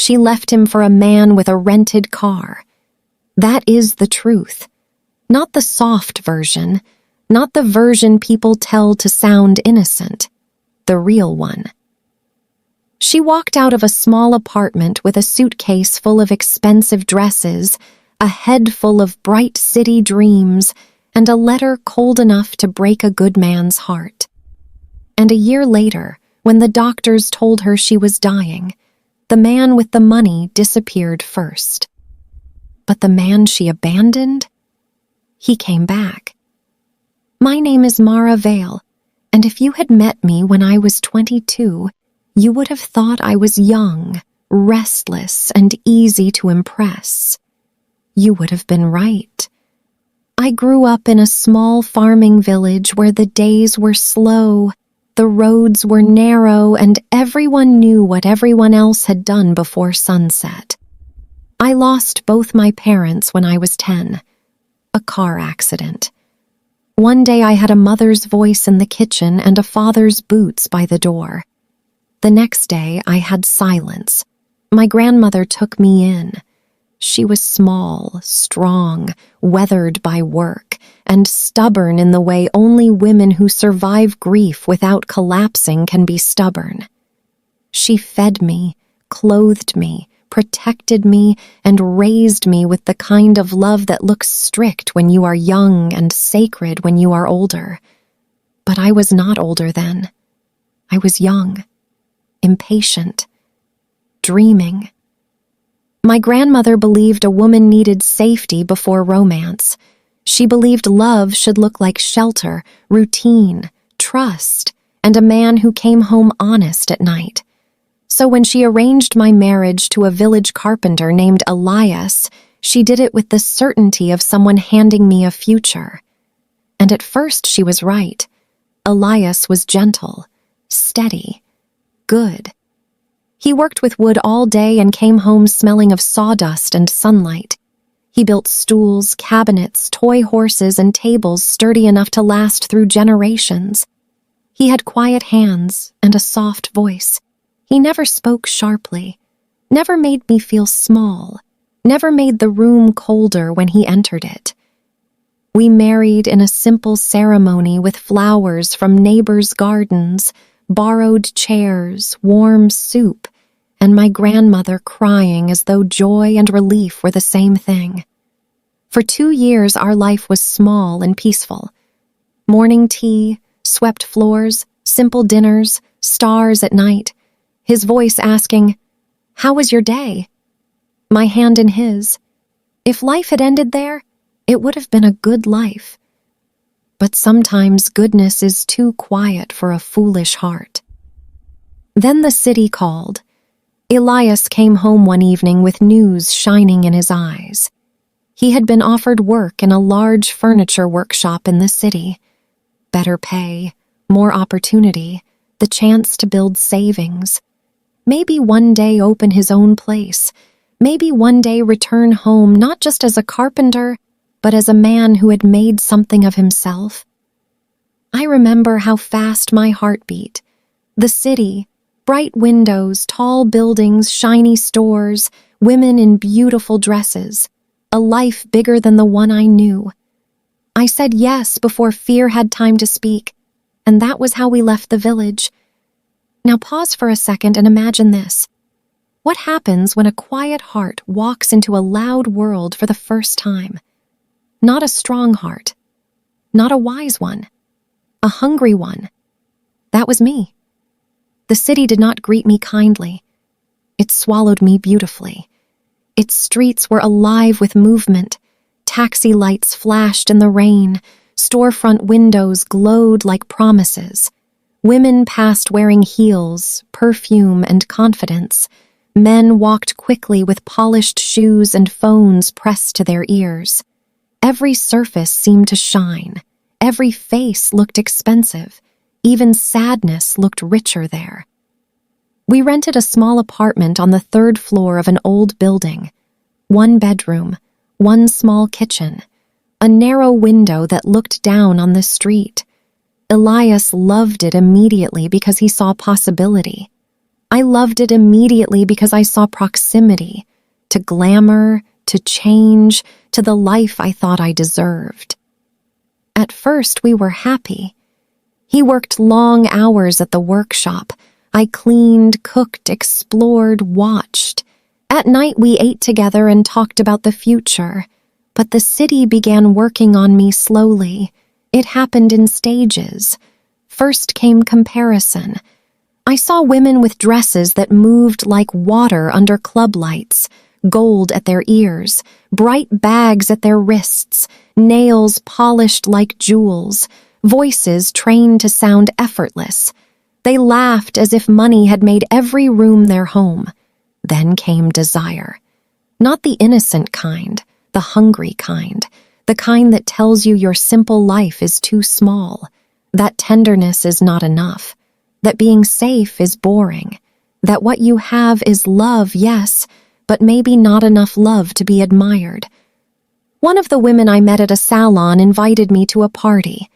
She left him for a man with a rented car. That is the truth. Not the soft version, not the version people tell to sound innocent. The real one. She walked out of a small apartment with a suitcase full of expensive dresses, a head full of bright city dreams, and a letter cold enough to break a good man's heart. And a year later, when the doctors told her she was dying, the man with the money disappeared first. But the man she abandoned? He came back. My name is Mara Vale, and if you had met me when I was 22, you would have thought I was young, restless, and easy to impress. You would have been right. I grew up in a small farming village where the days were slow, the roads were narrow, and everyone knew what everyone else had done before sunset. I lost both my parents when I was 10. A car accident. One day I had a mother's voice in the kitchen and a father's boots by the door. The next day I had silence. My grandmother took me in. She was small, strong, weathered by work, and stubborn in the way only women who survive grief without collapsing can be stubborn. She fed me, clothed me, protected me, and raised me with the kind of love that looks strict when you are young and sacred when you are older. But I was not older then. I was young, impatient, dreaming. My grandmother believed a woman needed safety before romance. She believed love should look like shelter, routine, trust, and a man who came home honest at night. So when she arranged my marriage to a village carpenter named Elias, she did it with the certainty of someone handing me a future. And at first she was right. Elias was gentle, steady, good. He worked with wood all day and came home smelling of sawdust and sunlight. He built stools, cabinets, toy horses, and tables sturdy enough to last through generations. He had quiet hands and a soft voice. He never spoke sharply, never made me feel small, never made the room colder when he entered it. We married in a simple ceremony with flowers from neighbors' gardens, borrowed chairs, warm soup, and my grandmother crying as though joy and relief were the same thing. For 2 years our life was small and peaceful. Morning tea, swept floors, simple dinners, stars at night. His voice asking, "How was your day?" My hand in his. If life had ended there, it would have been a good life. But sometimes goodness is too quiet for a foolish heart. Then the city called. Elias came home one evening with news shining in his eyes. He had been offered work in a large furniture workshop in the city. Better pay, more opportunity, the chance to build savings. Maybe one day open his own place. Maybe one day return home not just as a carpenter, but as a man who had made something of himself. I remember how fast my heart beat. The city, bright windows, tall buildings, shiny stores, women in beautiful dresses, a life bigger than the one I knew. I said yes before fear had time to speak, and that was how we left the village. Now pause for a second and imagine this. What happens when a quiet heart walks into a loud world for the first time? Not a strong heart, not a wise one, a hungry one. That was me. The city did not greet me kindly. It swallowed me beautifully. Its streets were alive with movement. Taxi lights flashed in the rain. Storefront windows glowed like promises. Women passed wearing heels, perfume, and confidence. Men walked quickly with polished shoes and phones pressed to their ears. Every surface seemed to shine. Every face looked expensive. Even sadness looked richer there. We rented a small apartment on the 3rd floor of an old building. 1 bedroom, 1 small kitchen, a narrow window that looked down on the street. Elias loved it immediately because he saw possibility. I loved it immediately because I saw proximity to glamour, to change, to the life I thought I deserved. At first, we were happy. He worked long hours at the workshop. I cleaned, cooked, explored, watched. At night, we ate together and talked about the future. But the city began working on me slowly. It happened in stages. First came comparison. I saw women with dresses that moved like water under club lights, gold at their ears, bright bags at their wrists, nails polished like jewels, voices trained to sound effortless. They laughed as if money had made every room their home. Then came desire. Not the innocent kind, the hungry kind, the kind that tells you your simple life is too small, that tenderness is not enough, that being safe is boring, that what you have is love, yes, but maybe not enough love to be admired. One of the women I met at a salon invited me to a party.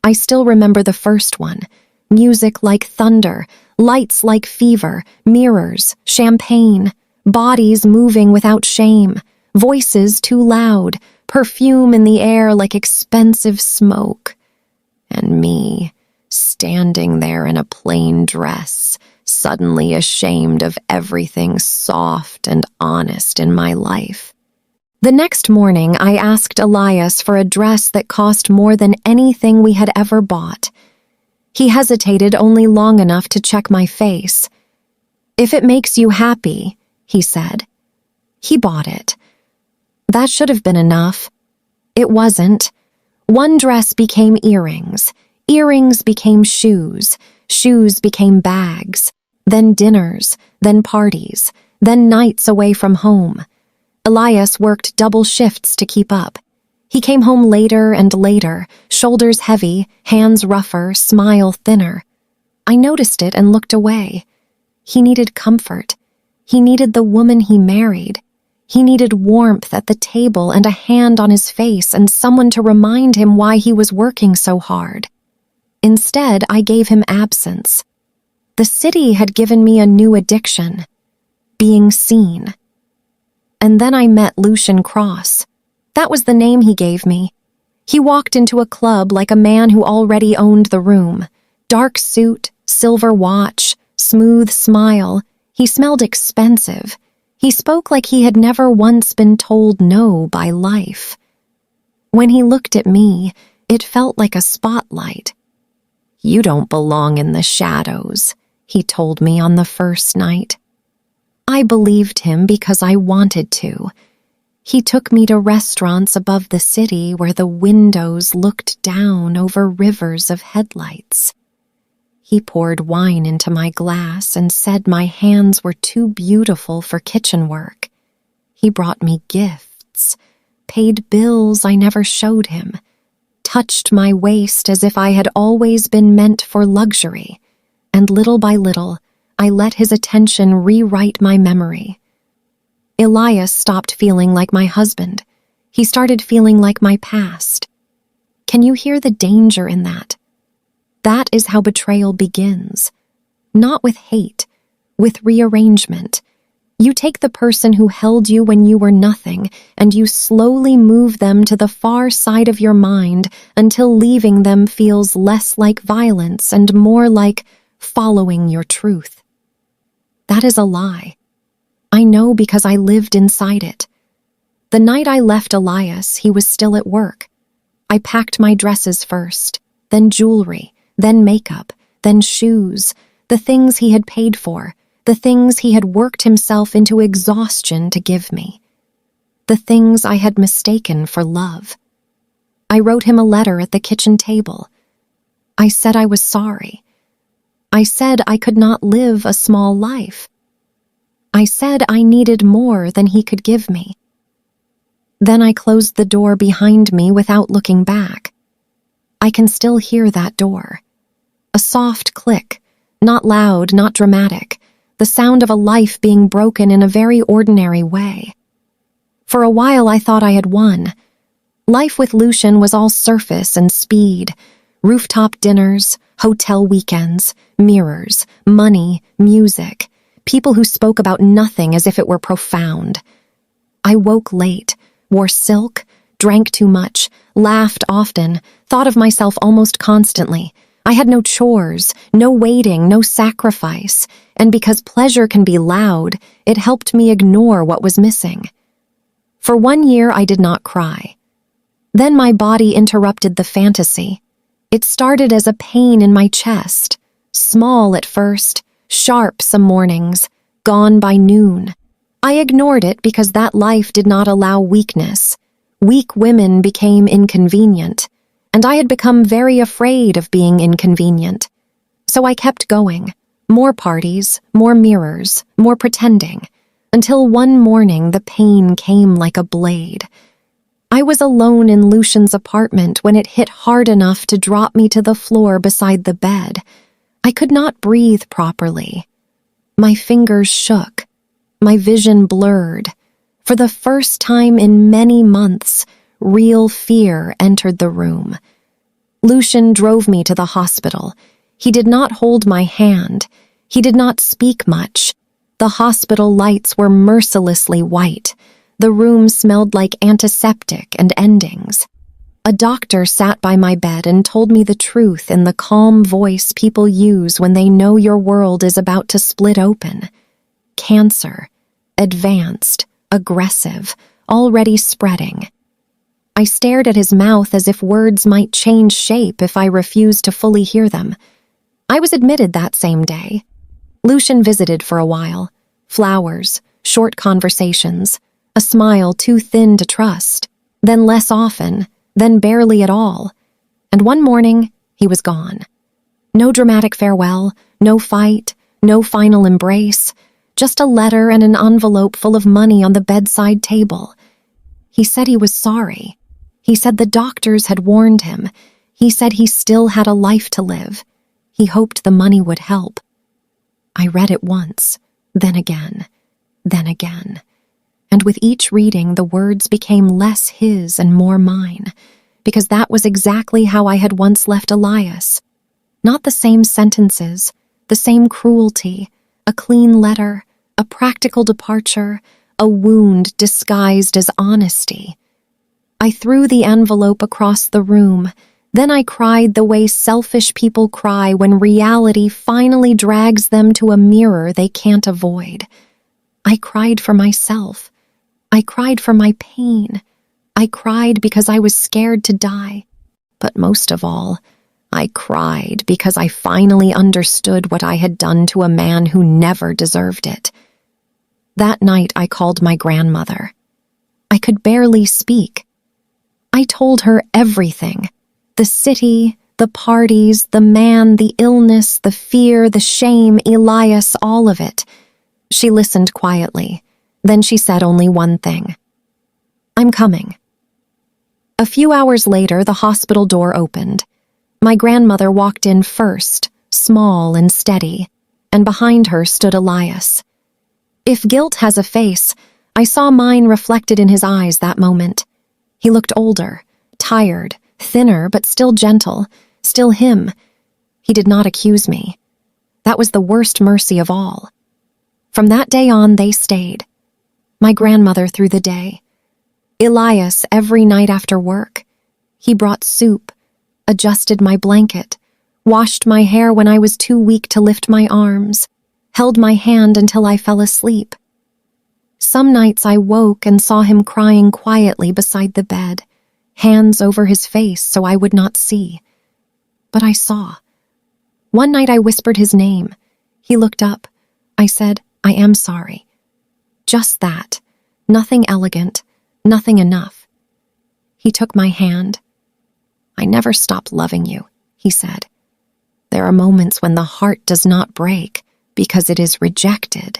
I still remember the first one. Music like thunder, lights like fever, mirrors, champagne, bodies moving without shame, voices too loud, perfume in the air like expensive smoke. And me, standing there in a plain dress, suddenly ashamed of everything soft and honest in my life. The next morning, I asked Elias for a dress that cost more than anything we had ever bought. He hesitated only long enough to check my face. "If it makes you happy," he said. He bought it. That should have been enough. It wasn't. One dress became earrings. Earrings became shoes. Shoes became bags. Then dinners. Then parties. Then nights away from home. Elias worked double shifts to keep up. He came home later and later, shoulders heavy, hands rougher, smile thinner. I noticed it and looked away. He needed comfort. He needed the woman he married. He needed warmth at the table and a hand on his face and someone to remind him why he was working so hard. Instead, I gave him absence. The city had given me a new addiction: being seen. And then I met Lucian Cross. That was the name he gave me. He walked into a club like a man who already owned the room. Dark suit, silver watch, smooth smile. He smelled expensive. He spoke like he had never once been told no by life. When he looked at me, it felt like a spotlight. "You don't belong in the shadows," he told me on the first night. I believed him because I wanted to. He took me to restaurants above the city where the windows looked down over rivers of headlights. He poured wine into my glass and said my hands were too beautiful for kitchen work. He brought me gifts, paid bills I never showed him, touched my waist as if I had always been meant for luxury, and little by little, I let his attention rewrite my memory. Elias stopped feeling like my husband. He started feeling like my past. Can you hear the danger in that? That is how betrayal begins. Not with hate, with rearrangement. You take the person who held you when you were nothing, and you slowly move them to the far side of your mind until leaving them feels less like violence and more like following your truth. That is a lie. I know because I lived inside it. The night I left Elias, he was still at work. I packed my dresses first, then jewelry, then makeup, then shoes, the things he had paid for, the things he had worked himself into exhaustion to give me, the things I had mistaken for love. I wrote him a letter at the kitchen table. I said I was sorry. I said I could not live a small life. I said I needed more than he could give me. Then I closed the door behind me without looking back. I can still hear that door. A soft click, not loud, not dramatic, the sound of a life being broken in a very ordinary way. For a while I thought I had won. Life with Lucian was all surface and speed, rooftop dinners, hotel weekends, mirrors, money, music. people who spoke about nothing as if it were profound. I woke late, wore silk, drank too much, laughed often, thought of myself almost constantly. I had no chores, no waiting, no sacrifice, and because pleasure can be loud, it helped me ignore what was missing. For 1 year, I did not cry. Then my body interrupted the fantasy. It started as a pain in my chest, small at first, sharp some mornings, gone by noon. I ignored it because that life did not allow weakness. Weak women became inconvenient, and I had become very afraid of being inconvenient. So I kept going. More parties, more mirrors, more pretending, until one morning the pain came like a blade. I was alone in Lucian's apartment when it hit hard enough to drop me to the floor beside the bed. I could not breathe properly. My fingers shook. My vision blurred. For the first time in many months, real fear entered the room. Lucian drove me to the hospital. He did not hold my hand. He did not speak much. The hospital lights were mercilessly white. The room smelled like antiseptic and endings. A doctor sat by my bed and told me the truth in the calm voice people use when they know your world is about to split open. Cancer. Advanced. Aggressive. Already spreading. I stared at his mouth as if words might change shape if I refused to fully hear them. I was admitted that same day. Lucian visited for a while. Flowers, short conversations, a smile too thin to trust, then less often, then barely at all. And one morning, he was gone. No dramatic farewell, no fight, no final embrace, just a letter and an envelope full of money on the bedside table. He said he was sorry. He said the doctors had warned him. He said he still had a life to live. He hoped the money would help. I read it once, then again, then again. And with each reading, the words became less his and more mine, because that was exactly how I had once left Elias. Not the same sentences, the same cruelty, a clean letter, a practical departure, a wound disguised as honesty. I threw the envelope across the room. Then I cried the way selfish people cry when reality finally drags them to a mirror they can't avoid. I cried for myself. I cried for my pain. I cried because I was scared to die. But most of all, I cried because I finally understood what I had done to a man who never deserved it. That night I called my grandmother. I could barely speak. I told her everything. The city, the parties, the man, the illness, the fear, the shame, Elias, all of it. She listened quietly. Then she said only one thing. "I'm coming." A few hours later, the hospital door opened. My grandmother walked in first, small and steady, and behind her stood Elias. If guilt has a face, I saw mine reflected in his eyes that moment. He looked older, tired, thinner, but still gentle, still him. He did not accuse me. That was the worst mercy of all. From that day on, they stayed. My grandmother through the day. Elias every night after work. He brought soup, adjusted my blanket, washed my hair when I was too weak to lift my arms, held my hand until I fell asleep. Some nights I woke and saw him crying quietly beside the bed, hands over his face so I would not see. But I saw. One night I whispered his name. He looked up. I said, "I am sorry." Just that. Nothing elegant, nothing enough. He took my hand. "I never stopped loving you," he said. "There are moments when the heart does not break because it is rejected.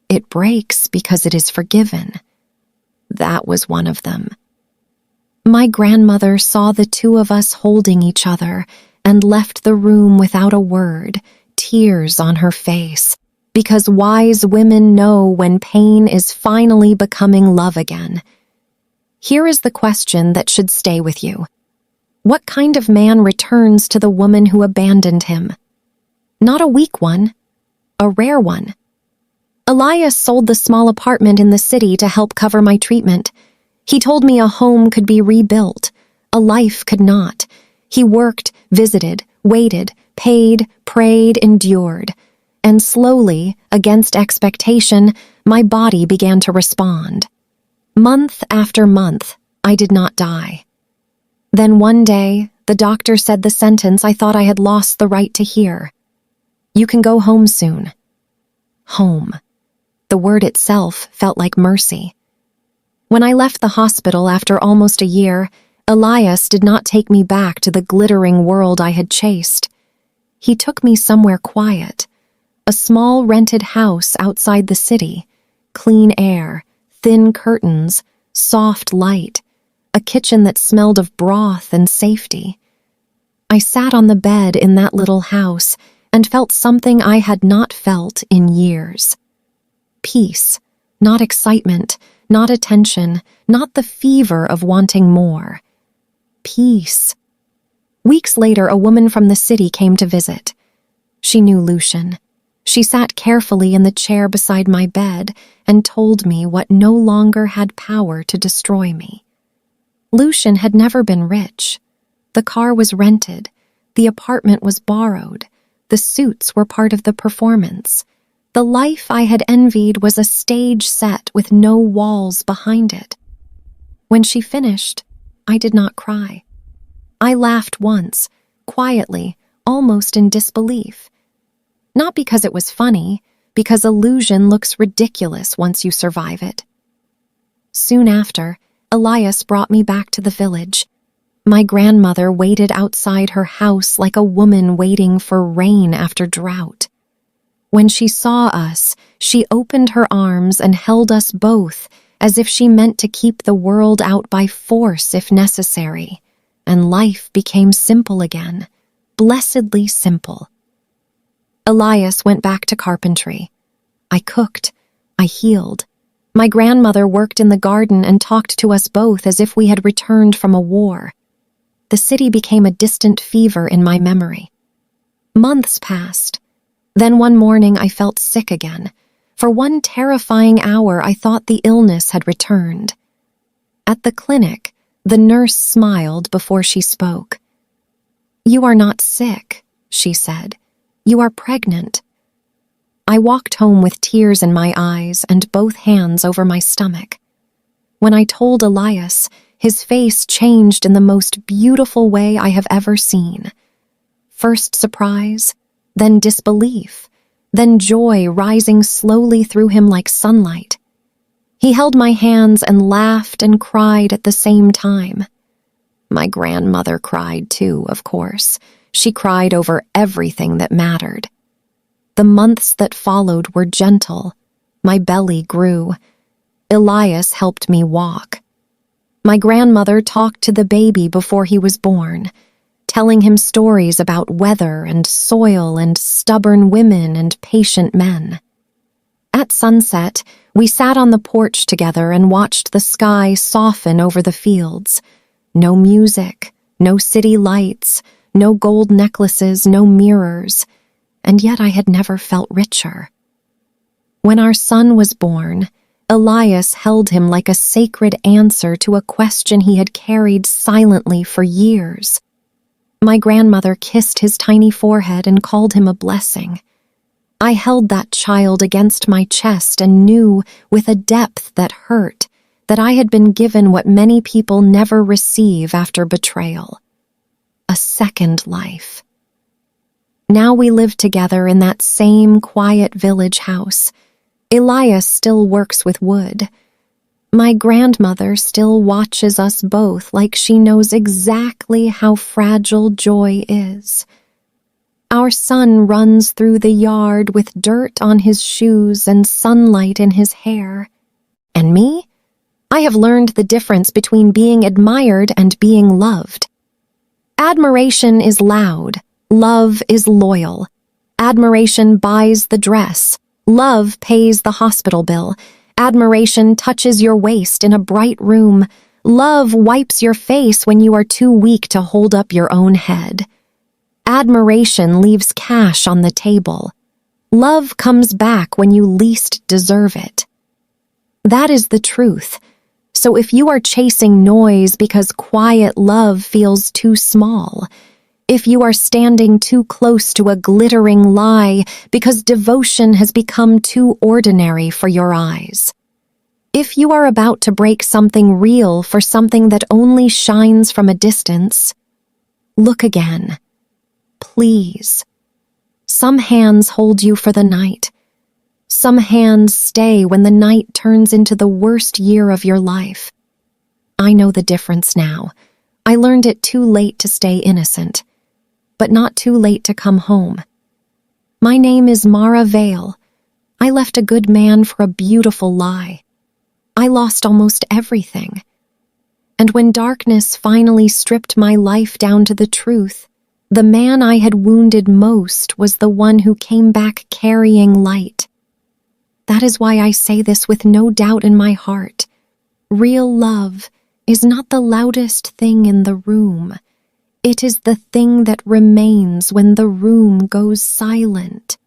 It breaks because it is forgiven." That was one of them. My grandmother saw the two of us holding each other and left the room without a word, tears on her face, because wise women know when pain is finally becoming love again. Here is the question that should stay with you. What kind of man returns to the woman who abandoned him? Not a weak one, a rare one. Elias sold the small apartment in the city to help cover my treatment. He told me a home could be rebuilt, a life could not. He worked, visited, waited, paid, prayed, endured. And slowly, against expectation, my body began to respond. Month after month, I did not die. Then one day, the doctor said the sentence I thought I had lost the right to hear. You can go home soon. Home. The word itself felt like mercy. When I left the hospital after almost a year, Elias did not take me back to the glittering world I had chased. He took me somewhere quiet, a small rented house outside the city, clean air, thin curtains, soft light, a kitchen that smelled of broth and safety. I sat on the bed in that little house and felt something I had not felt in years. Peace, not excitement, not attention, not the fever of wanting more. Peace. Weeks later, a woman from the city came to visit. She knew Lucian. She sat carefully in the chair beside my bed and told me what no longer had power to destroy me. Lucian had never been rich. The car was rented. The apartment was borrowed. The suits were part of the performance. The life I had envied was a stage set with no walls behind it. When she finished, I did not cry. I laughed once, quietly, almost in disbelief. Not because it was funny, because illusion looks ridiculous once you survive it. Soon after, Elias brought me back to the village. My grandmother waited outside her house like a woman waiting for rain after drought. When she saw us, she opened her arms and held us both as if she meant to keep the world out by force if necessary, and life became simple again, blessedly simple. Elias went back to carpentry. I cooked. I healed. My grandmother worked in the garden and talked to us both as if we had returned from a war. The city became a distant fever in my memory. Months passed. Then one morning I felt sick again. For one terrifying hour I thought the illness had returned. At the clinic, the nurse smiled before she spoke. "You are not sick," she said. "You are pregnant." I walked home with tears in my eyes and both hands over my stomach. When I told Elias, his face changed in the most beautiful way I have ever seen. First surprise, then disbelief, then joy rising slowly through him like sunlight. He held my hands and laughed and cried at the same time. My grandmother cried too, of course. She cried over everything that mattered. The months that followed were gentle. My belly grew. Elias helped me walk. My grandmother talked to the baby before he was born, telling him stories about weather and soil and stubborn women and patient men. At sunset, we sat on the porch together and watched the sky soften over the fields. No music, no city lights, no gold necklaces, no mirrors, and yet I had never felt richer. When our son was born, Elias held him like a sacred answer to a question he had carried silently for years. My grandmother kissed his tiny forehead and called him a blessing. I held that child against my chest and knew, with a depth that hurt, that I had been given what many people never receive after betrayal: a second life. Now we live together in that same quiet village house. Elias still works with wood. My grandmother still watches us both like she knows exactly how fragile joy is. Our son runs through the yard with dirt on his shoes and sunlight in his hair. And me? I have learned the difference between being admired and being loved. Admiration is loud. Love is loyal. Admiration buys the dress. Love pays the hospital bill. Admiration touches your waist in a bright room. Love wipes your face when you are too weak to hold up your own head. Admiration leaves cash on the table. Love comes back when you least deserve it. That is the truth. So if you are chasing noise because quiet love feels too small, if you are standing too close to a glittering lie because devotion has become too ordinary for your eyes, if you are about to break something real for something that only shines from a distance, look again. Please. Some hands hold you for the night. Some hands stay when the night turns into the worst year of your life. I know the difference now. I learned it too late to stay innocent, but not too late to come home. My name is Mara Vale. I left a good man for a beautiful lie. I lost almost everything. And when darkness finally stripped my life down to the truth, the man I had wounded most was the one who came back carrying light. That is why I say this with no doubt in my heart. Real love is not the loudest thing in the room. It is the thing that remains when the room goes silent.